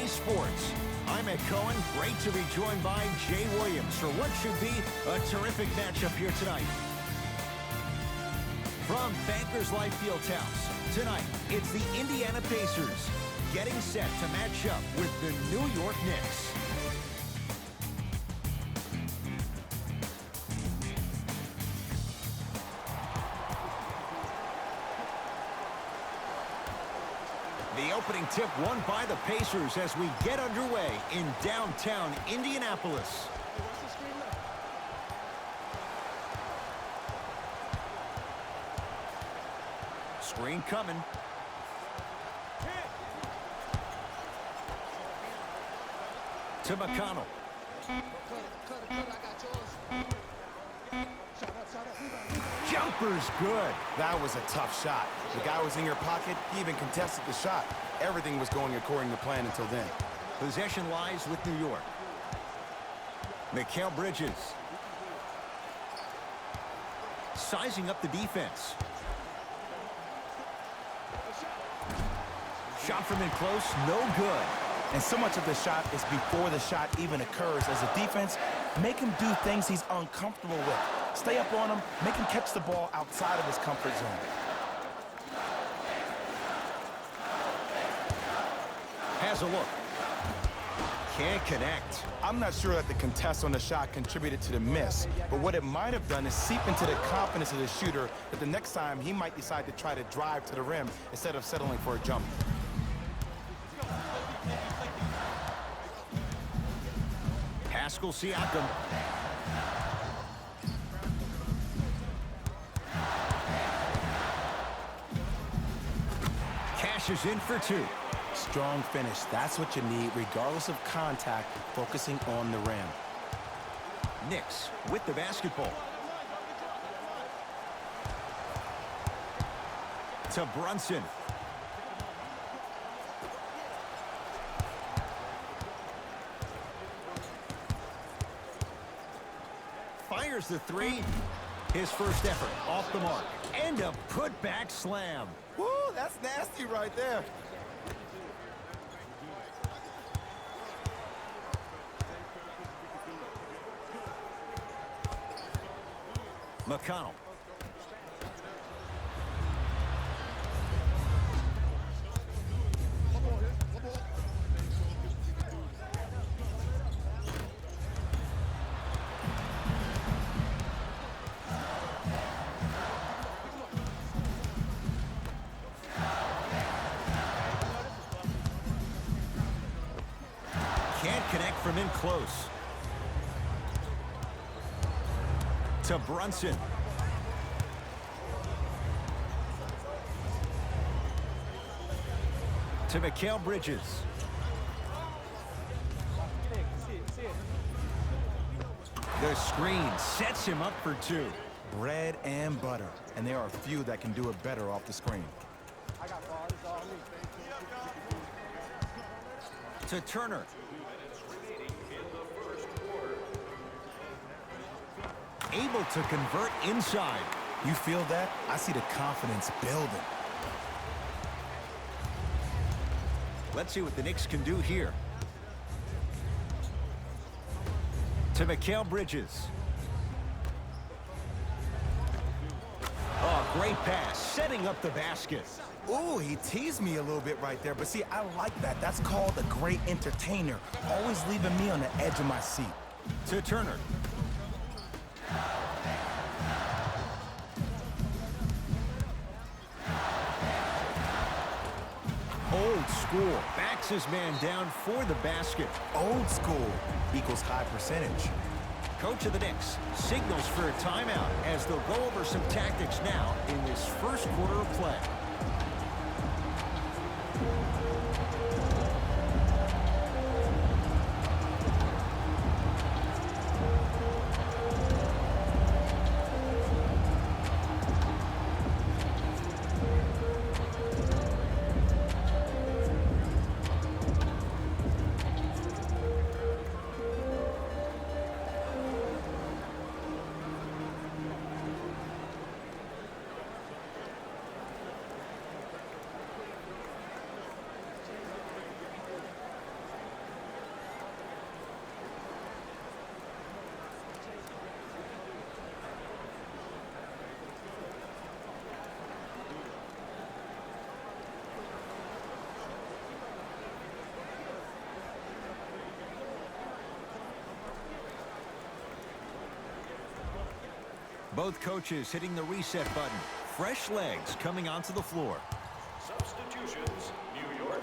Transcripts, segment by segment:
Sports. I'm Ed Cohen. Great to be joined by Jay Williams for what should be a terrific matchup here tonight. From Bankers Life Fieldhouse, tonight it's the Indiana Pacers getting set to match up with the New York Knicks. The opening tip won by the Pacers as we get underway in downtown Indianapolis. Screen coming. To McConnell. Jumper's good. That was a tough shot. The guy was in your pocket. He even contested the shot. Everything was going according to plan until then. Possession lies with New York. Mikal Bridges. Sizing up the defense. Shot from in close, no good. And so much of the shot is before the shot even occurs. As a defense, make him do things he's uncomfortable with. Stay up on him, make him catch the ball outside of his comfort zone. Has a look. Can't connect. I'm not sure that the contest on the shot contributed to the miss, but what it might have done is seep into the confidence of the shooter that the next time he might decide to try to drive to the rim instead of settling for a jump. Pascal Siakam. Cashes in for two. Strong finish. That's what you need, regardless of contact, focusing on the rim. Knicks with the basketball. To Brunson. Fires the three. His first effort off the mark. And a putback slam. Woo, that's nasty right there. McConnell. Can't connect from in close. To Brunson. To Mikal Bridges. The screen sets him up for two. Bread and butter. And there are a few that can do it better off the screen. To Turner. Able to convert inside. You feel that? I see the confidence building. Let's see what the Knicks can do here. To Mikal Bridges. Oh, great pass, setting up the basket. Ooh, he teased me a little bit right there, but see, I like that. That's called a great entertainer, always leaving me on the edge of my seat. To Turner. Old school. Backs his man down for the basket. Old school equals high percentage. Coach of the Knicks signals for a timeout as they'll go over some tactics now in this first quarter of play. Both coaches hitting the reset button. Fresh legs coming onto the floor. Substitutions, New York.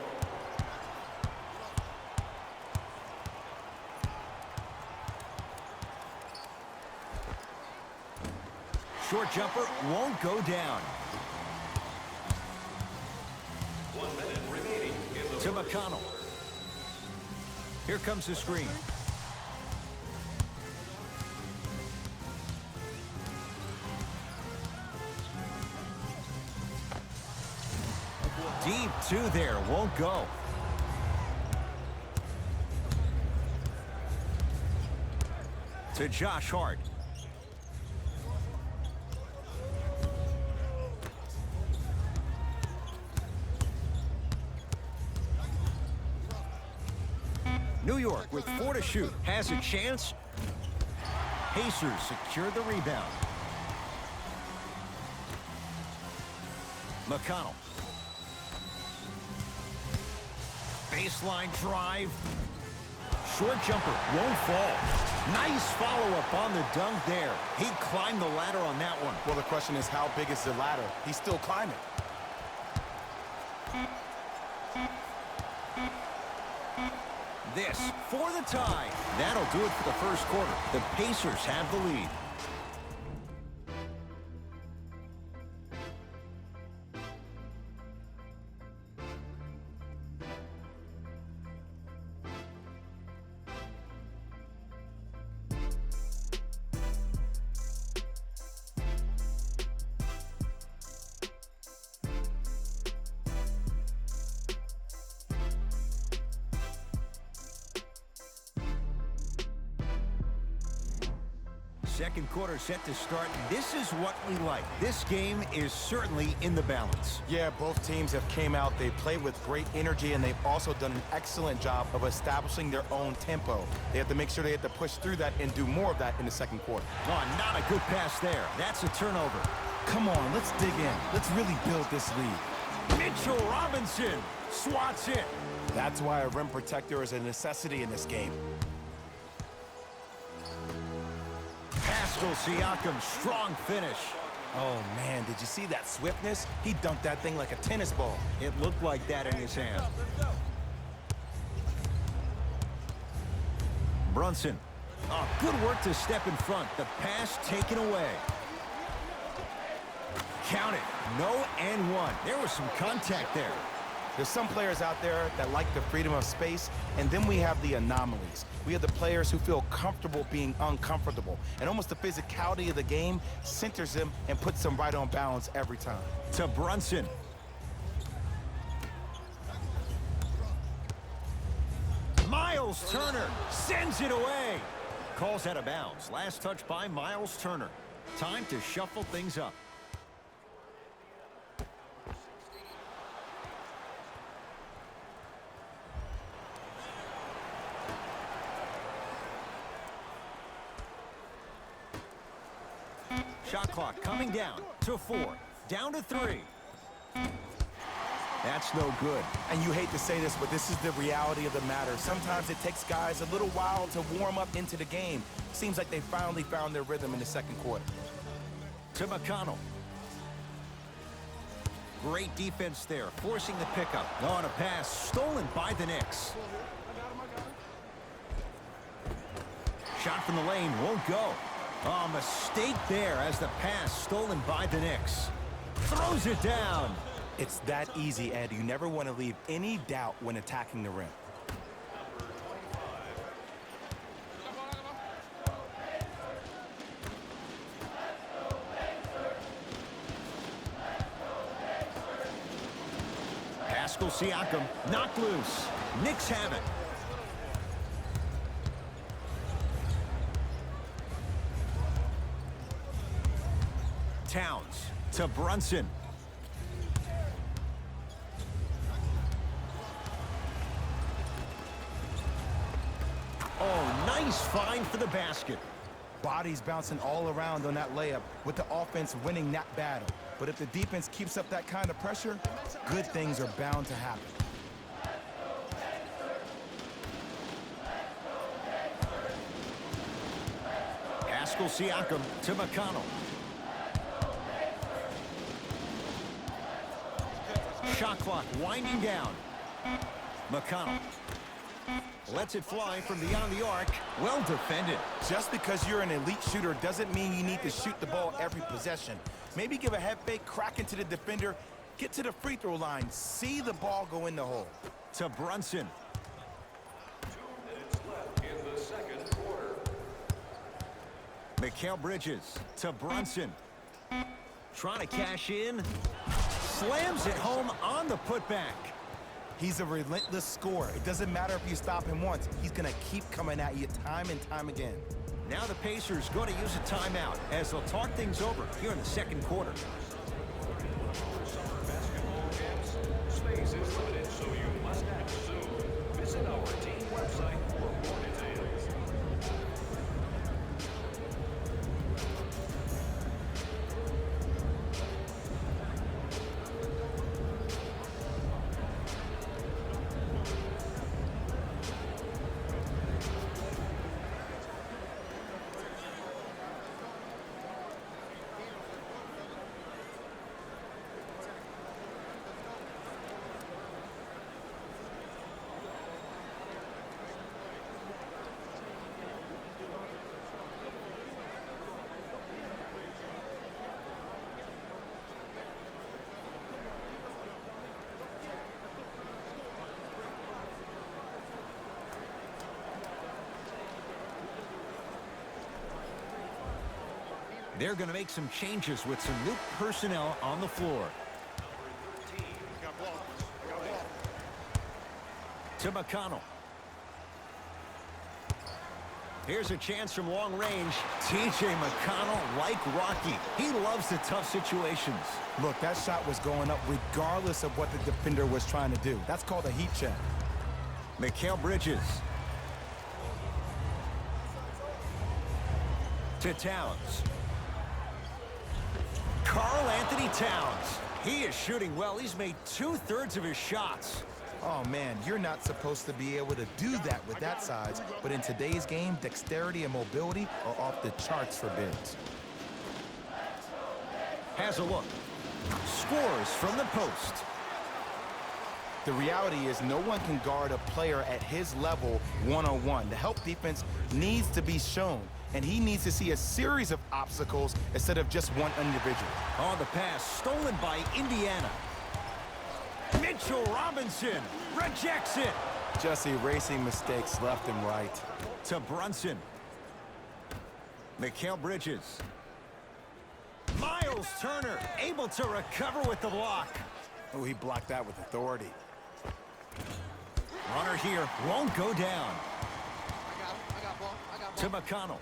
Short jumper won't go down. 1 minute remaining in the To McConnell. Here comes the screen. Deep two there, won't go. To Josh Hart. New York with 4 to shoot. Has a chance. Pacers secure the rebound. McConnell. Baseline drive. Short jumper won't fall. Nice follow-up on the dunk there. He climbed the ladder on that one. Well, the question is, how big is the ladder? He's still climbing. This for the tie. That'll do it for the first quarter. The Pacers have the lead. Second quarter set to start. This is what we like. This game is certainly in the balance. Yeah, both teams have came out. They played with great energy, and they've also done an excellent job of establishing their own tempo. They have to make sure they have to push through that and do more of that in the second quarter. Oh, not a good pass there. That's a turnover. Come on, let's dig in. Let's really build this lead. Mitchell Robinson swats it. That's why a rim protector is a necessity in this game. Pascal Siakam, strong finish. Oh, man, did you see that swiftness? He dunked that thing like a tennis ball. It looked like that in his hand. Brunson. Oh, good work to step in front. The pass taken away. Count it. No and one. There was some contact there. There's some players out there that like the freedom of space, and then we have the anomalies. We have the players who feel comfortable being uncomfortable, and almost the physicality of the game centers them and puts them right on balance every time. To Brunson. Miles Turner sends it away. Calls out of bounds. Last touch by Miles Turner. Time to shuffle things up. Shot clock coming down to 4. Down to 3. That's no good. And you hate to say this, but this is the reality of the matter. Sometimes it takes guys a little while to warm up into the game. Seems like they finally found their rhythm in the second quarter. To McConnell. Great defense there, forcing the pickup. On a pass, stolen by the Knicks. Shot from the lane won't go. Oh, mistake there as the pass stolen by the Knicks. Throws it down. It's that easy, Ed. You never want to leave any doubt when attacking the rim. Pascal Siakam knocked loose. Knicks have it. Towns to Brunson. Oh, nice find for the basket. Bodies bouncing all around on that layup with the offense winning that battle. But if the defense keeps up that kind of pressure, good things are bound to happen. Pascal Siakam to McConnell. Shot clock winding down. McConnell lets it fly from beyond the arc. Well defended. Just because you're an elite shooter doesn't mean you need to shoot the ball every possession. Maybe give a head fake, crack into the defender, get to the free throw line, see the ball go in the hole. To Brunson. 2 minutes left in the second quarter. Mikal Bridges to Brunson. Trying to cash in. Slams it home on the putback. He's a relentless scorer. It doesn't matter if you stop him once. He's going to keep coming at you time and time again. Now the Pacers going to use a timeout as they'll talk things over here in the second quarter. Summer basketball camps. Space is limited, so you must act soon. Visit our team website for more details. They're going to make some changes with some new personnel on the floor. To McConnell. Here's a chance from long range. T.J. McConnell, like Rocky, he loves the tough situations. Look, that shot was going up regardless of what the defender was trying to do. That's called a heat check. Mikal Bridges. To Towns. Karl Anthony Towns. He is shooting well. He's made 2/3 of his shots. Oh, man, you're not supposed to be able to do that with that size. But in today's game, dexterity and mobility are off the charts for bigs. Has a look. Scores from the post. The reality is no one can guard a player at his level one-on-one. The help defense needs to be shown, and he needs to see a series of obstacles instead of just one individual. On the pass, stolen by Indiana. Mitchell Robinson rejects it. Just erasing mistakes left and right. To Brunson. Mikal Bridges. Miles Turner able to recover with the block. Oh, he blocked that with authority. Runner here won't go down. I got ball. To McConnell.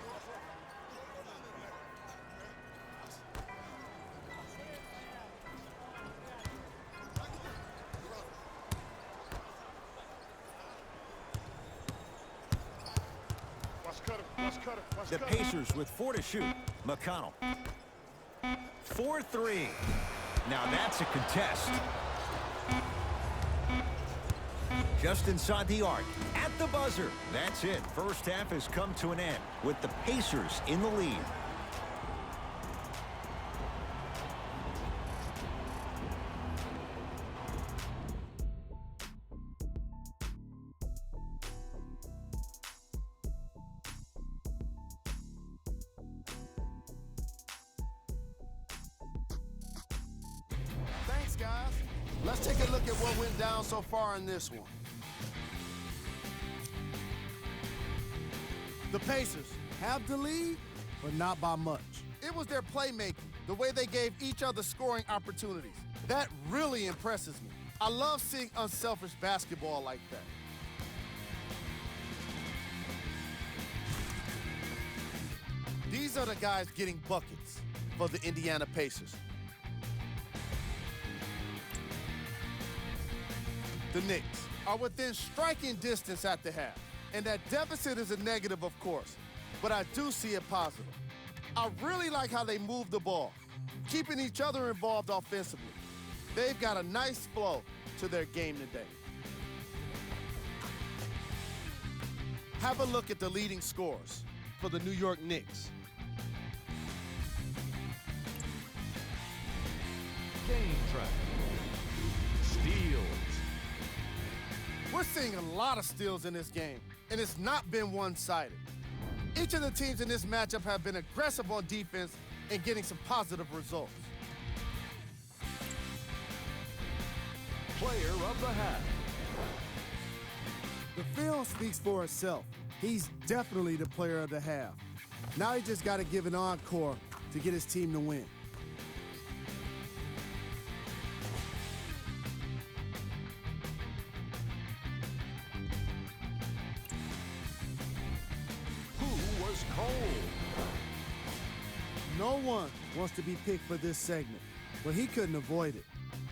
The Pacers with 4 to shoot. McConnell. 4-3. Now that's a contest. Just inside the arc. At the buzzer. That's it. First half has come to an end with the Pacers in the lead. Thanks, guys. Let's take a look at what went down so far in this one. The Pacers have the lead, but not by much. It was their playmaking, the way they gave each other scoring opportunities. That really impresses me. I love seeing unselfish basketball like that. These are the guys getting buckets for the Indiana Pacers. The Knicks are within striking distance at the half. And that deficit is a negative, of course, but I do see it positive. I really like how they move the ball, keeping each other involved offensively. They've got a nice flow to their game today. Have a look at the leading scorers for the New York Knicks. Game track. Steve We're seeing a lot of steals in this game, and it's not been one-sided. Each of the teams in this matchup have been aggressive on defense and getting some positive results. Player of the half. The film speaks for itself. He's definitely the player of the half. Now he just got to give an encore to get his team to win. Who was cold? No one wants to be picked for this segment, but he couldn't avoid it.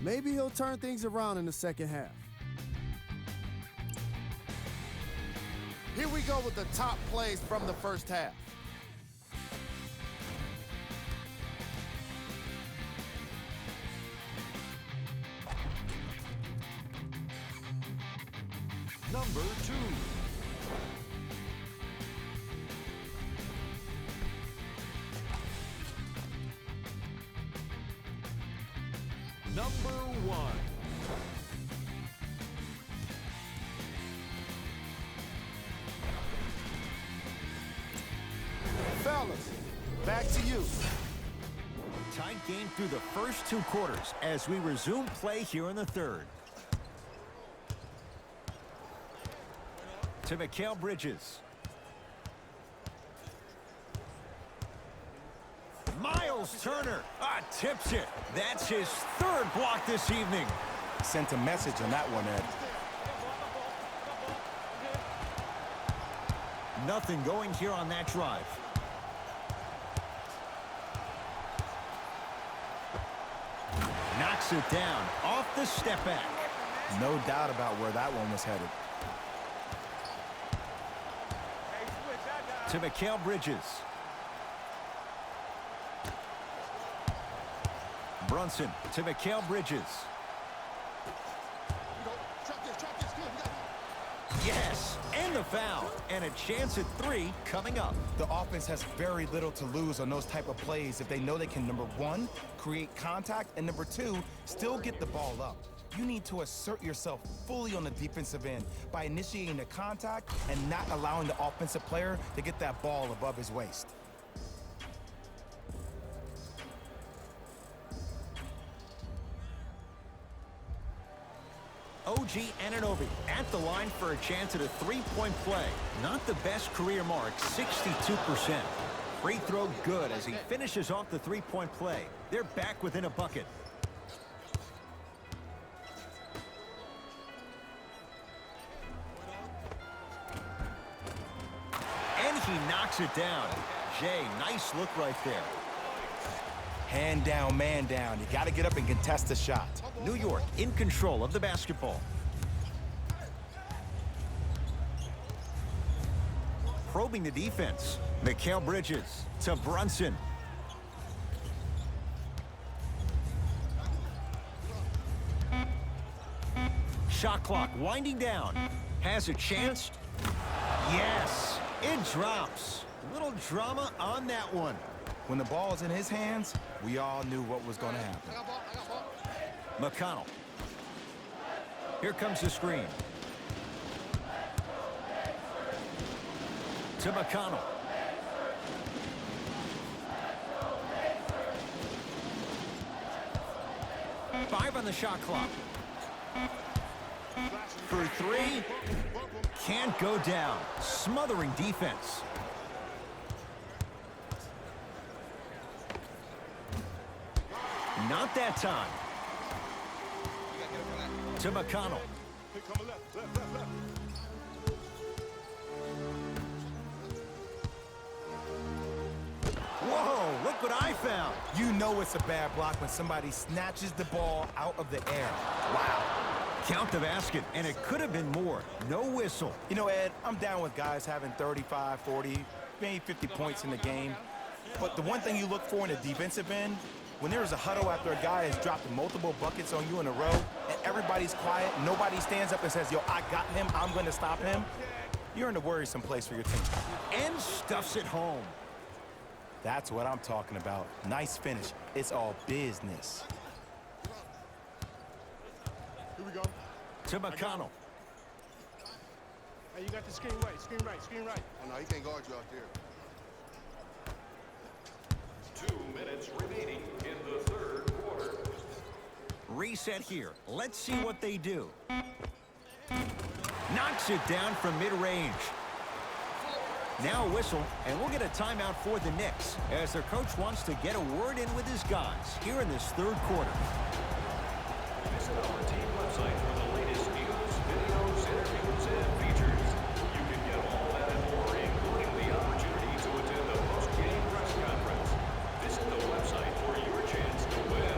Maybe he'll turn things around in the second half. Here we go with the top plays from the first half. Number 2. Number 1. Fellas, back to you. Tight game through the first 2 quarters as we resume play here in the third. To Mikal Bridges. Miles Turner tips it. That's his 3rd block this evening. Sent a message on that one, Ed. Nothing going here on that drive. Knocks it down off the step back. No doubt about where that one was headed. To Mikal Bridges. Brunson to Mikal Bridges. Yes, and the foul. And a chance at 3 coming up. The offense has very little to lose on those type of plays if they know they can, number 1, create contact, and number 2, still get the ball up. You need to assert yourself fully on the defensive end by initiating the contact and not allowing the offensive player to get that ball above his waist. OG Anunoby at the line for a chance at a 3-point play. Not the best career mark, 62%. Free throw good as he finishes off the 3-point play. They're back within a bucket. And he knocks it down. Jay, nice look right there. Hand down, man down. You got to get up and contest the shot. New York in control of the basketball. Probing the defense. Mikal Bridges to Brunson. Shot clock winding down. Has a chance. Yes, it drops. Little drama on that one. When the ball's in his hands, we all knew what was going to happen. McConnell. Here comes the screen. To McConnell. Five on the shot clock. For 3. Can't go down. Smothering defense. Not that time. To McConnell. Whoa, look what I found. You know it's a bad block when somebody snatches the ball out of the air. Wow. Count the basket, and it could have been more. No whistle. You know, Ed, I'm down with guys having 35, 40, maybe 50 points in the game. But the one thing you look for in a defensive end, when there is a huddle after a guy has dropped multiple buckets on you in a row, and everybody's quiet, nobody stands up and says, yo, I got him, I'm going to stop him, you're in a worrisome place for your team. And stuffs it home. That's what I'm talking about. Nice finish. It's all business. Here we go. To McConnell. Hey, you got the screen right, screen right, screen right. Oh, no, he can't guard you out there. 2 minutes remaining in the third quarter. Reset here. Let's see what they do. Knocks it down from mid-range. Now a whistle, and we'll get a timeout for the Knicks as their coach wants to get a word in with his guys here in this third quarter. Visit our team website for the latest news, videos, interviews, and features. You can get all that and more, including the opportunity to attend a post-game press conference. Visit the website for your chance to win.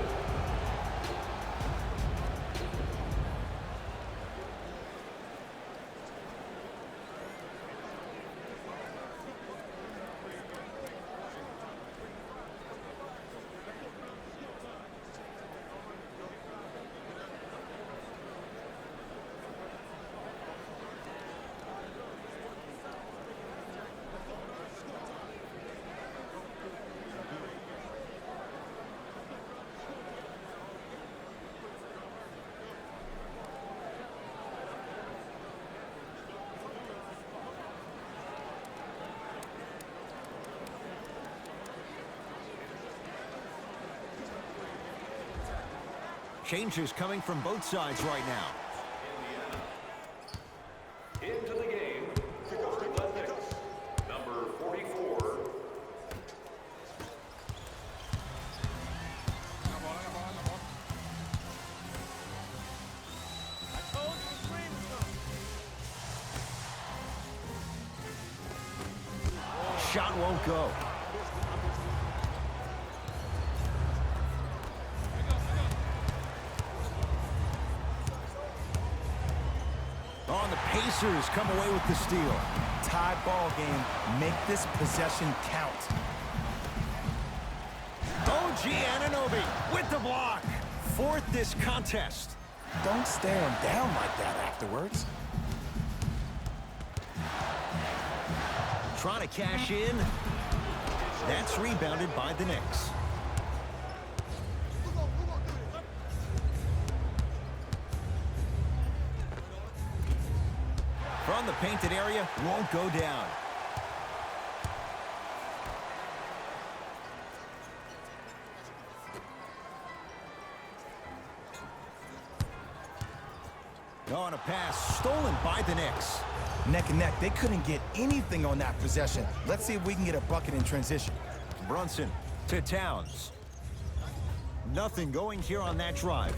Changes coming from both sides right now. Into the game for the Knicks, number 44. Shot won't go. On the Pacers come away with the steal. Tie ball game. Make this possession count. OG Anunoby with the block. Fourth this contest. Don't stare him down like that afterwards. Trying to cash in. That's rebounded by the Knicks. From the painted area, won't go down. On a pass, stolen by the Knicks. Neck and neck. They couldn't get anything on that possession. Let's see if we can get a bucket in transition. Brunson to Towns. Nothing going here on that drive.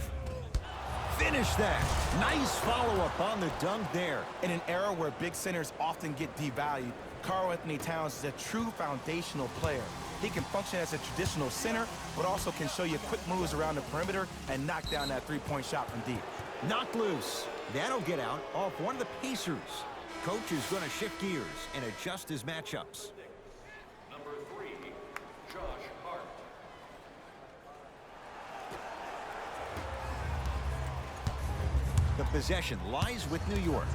Finish that. Nice follow-up on the dunk there. In an era where big centers often get devalued, Karl Anthony Towns is a true foundational player. He can function as a traditional center, but also can show you quick moves around the perimeter and knock down that three-point shot from deep. Knocked loose. That'll get out off one of the Pacers. Coach is going to shift gears and adjust his matchups. Number 3, Josh Hart. The possession lies with New York.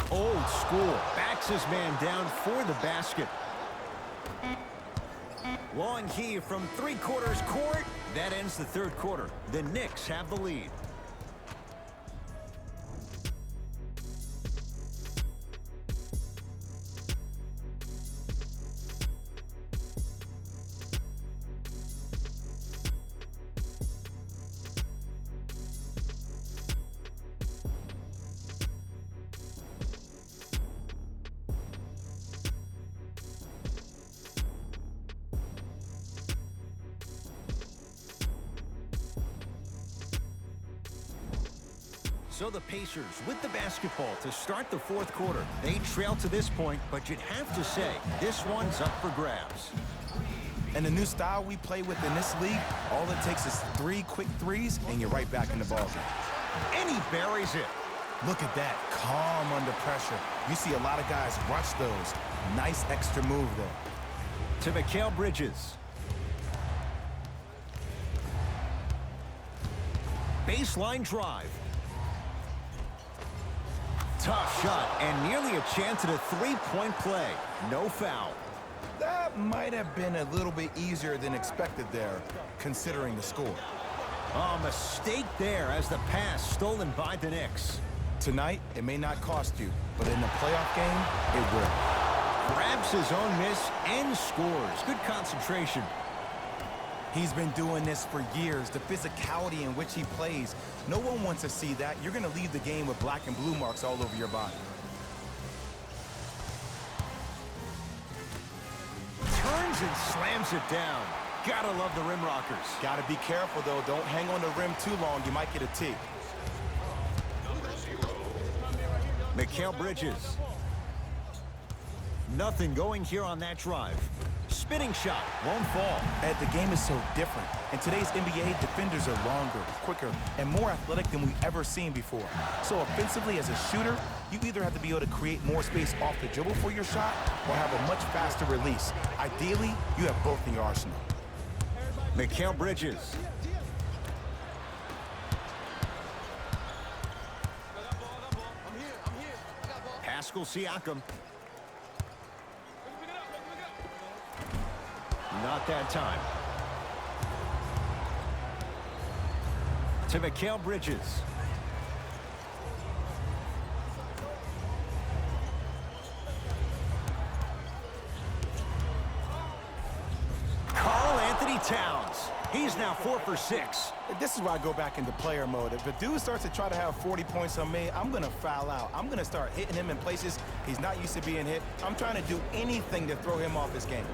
Old school. Backs his man down for the basket. Long heave from three-quarters court. That ends the third quarter. The Knicks have the lead. So the Pacers with the basketball to start the fourth quarter. They trail to this point, but you'd have to say this one's up for grabs. And the new style we play with in this league, all it takes is 3 quick threes, and you're right back in the ballgame. And he buries it. Look at that, calm under pressure. You see a lot of guys rush those. Nice extra move there. To Mikal Bridges. Baseline drive. Tough shot and nearly a chance at a three-point play. No foul. Ah, That might have been a little bit easier than expected there, considering the score. Oh, mistake there as the pass stolen by the Knicks. Tonight, it may not cost you, but in the playoff game, it will. Grabs his own miss and scores. Good concentration. He's been doing this for years. The physicality in which he plays, no one wants to see that. You're going to leave the game with black and blue marks all over your body. Turns and slams it down. Gotta love the rim rockers. Gotta be careful, though. Don't hang on the rim too long. You might get a tee. Mikal Bridges. Nothing going here on that drive. Spinning shot. Won't fall. Ed, the game is so different. In today's NBA, defenders are longer, quicker, and more athletic than we've ever seen before. So offensively, as a shooter, you either have to be able to create more space off the dribble for your shot or have a much faster release. Ideally, you have both in your arsenal. Mikal Bridges. Pascal Siakam. Not that time. To Mikal Bridges. Karl-Anthony Towns. He's now 4 for 6. This is why I go back into player mode. If a dude starts to try to have 40 points on me, I'm going to foul out. I'm going to start hitting him in places he's not used to being hit. I'm trying to do anything to throw him off his game.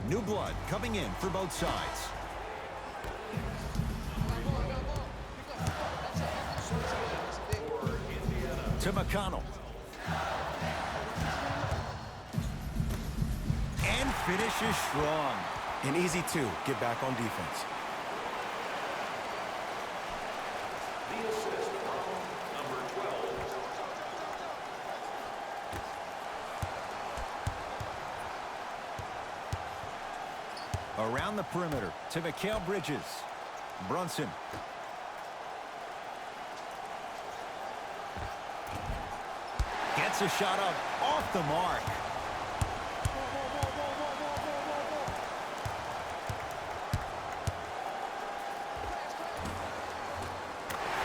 New blood coming in for both sides. To McConnell. And finishes strong. An easy 2. Get back on defense. The assist from number 12. Around the perimeter to Mikal Bridges. Brunson. Gets a shot up off the mark.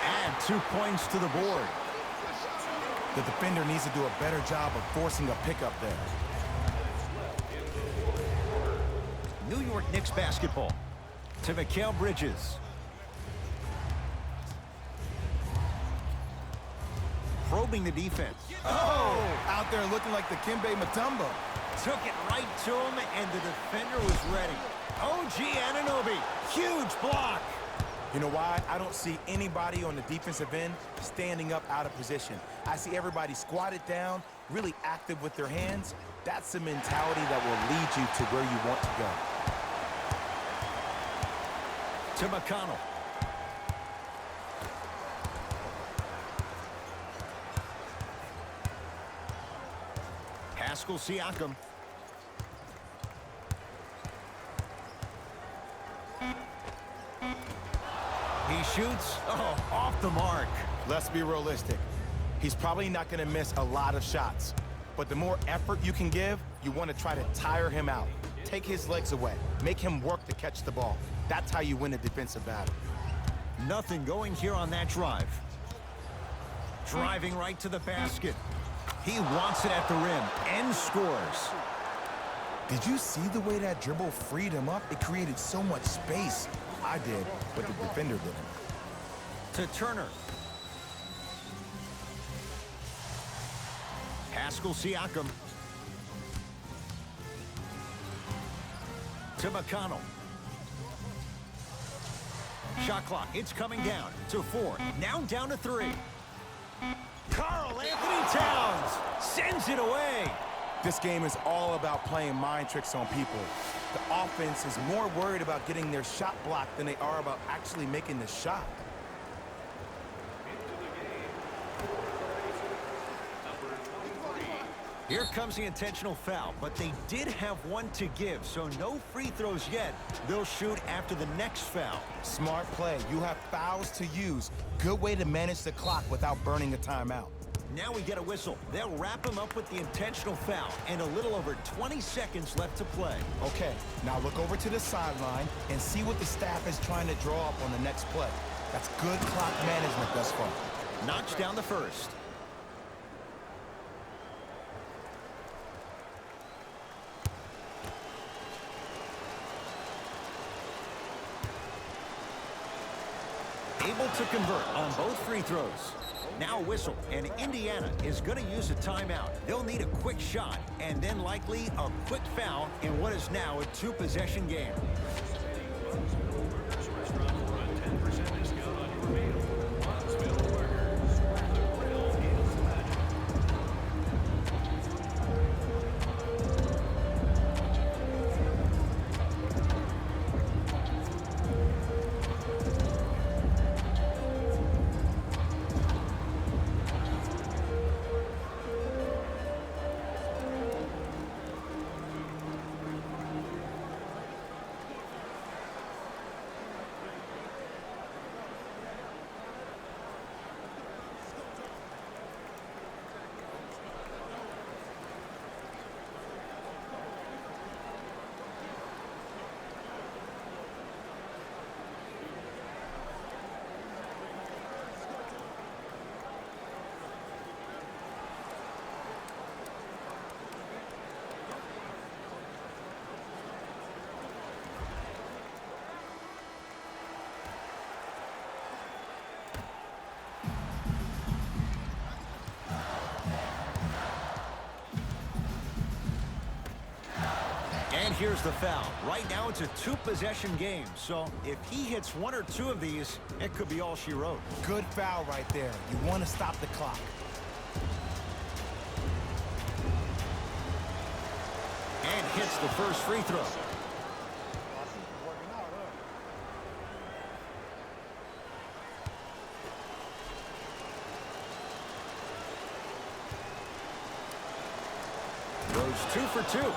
Add 2 points to the board. The defender needs to do a better job of forcing a pickup there. New York Knicks basketball to Mikal Bridges. Probing the defense. Oh! Out there looking like the Kimbe Mutombo. Took it right to him, and the defender was ready. OG Anunoby, huge block. You know why? I don't see anybody on the defensive end standing up out of position. I see everybody squatted down, really active with their hands. That's the mentality that will lead you to where you want to go. To McConnell. Pascal Siakam. He shoots. Oh, off the mark. Let's be realistic. He's probably not going to miss a lot of shots. But the more effort you can give, you want to try to tire him out. Take his legs away. Make him work to catch the ball. That's how you win a defensive battle. Nothing going here on that drive. Driving right to the basket. He wants it at the rim and scores. Did you see the way that dribble freed him up? It created so much space. I did, but the defender didn't. To Turner. Pascal Siakam. To McConnell. Shot clock, it's coming down to 4. Now down to 3. Karl Anthony Towns sends it away. This game is all about playing mind tricks on people. The offense is more worried about getting their shot blocked than they are about actually making the shot. Here comes the intentional foul, but they did have one to give, so no free throws yet. They'll shoot after the next foul. Smart play. You have fouls to use. Good way to manage the clock without burning a timeout. Now we get a whistle. They'll wrap him up with the intentional foul and a little over 20 seconds left to play. Okay, now look over to the sideline and see what the staff is trying to draw up on the next play. That's good clock management thus far. Knocks down the first. Able to convert on both free throws. Now a whistle, and Indiana is going to use a timeout. They'll need a quick shot, and then likely a quick foul in what is now a 2-possession game. And here's the foul. Right now it's a 2-possession game, so if he hits 1 or 2 of these, it could be all she wrote. Good foul right there. You want to stop the clock. And hits the first free throw. Goes 2 for 2.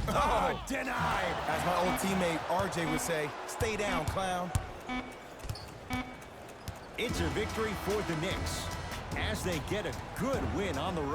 Oh, denied. As my old teammate RJ would say, stay down, clown. It's a victory for the Knicks as they get a good win on the road.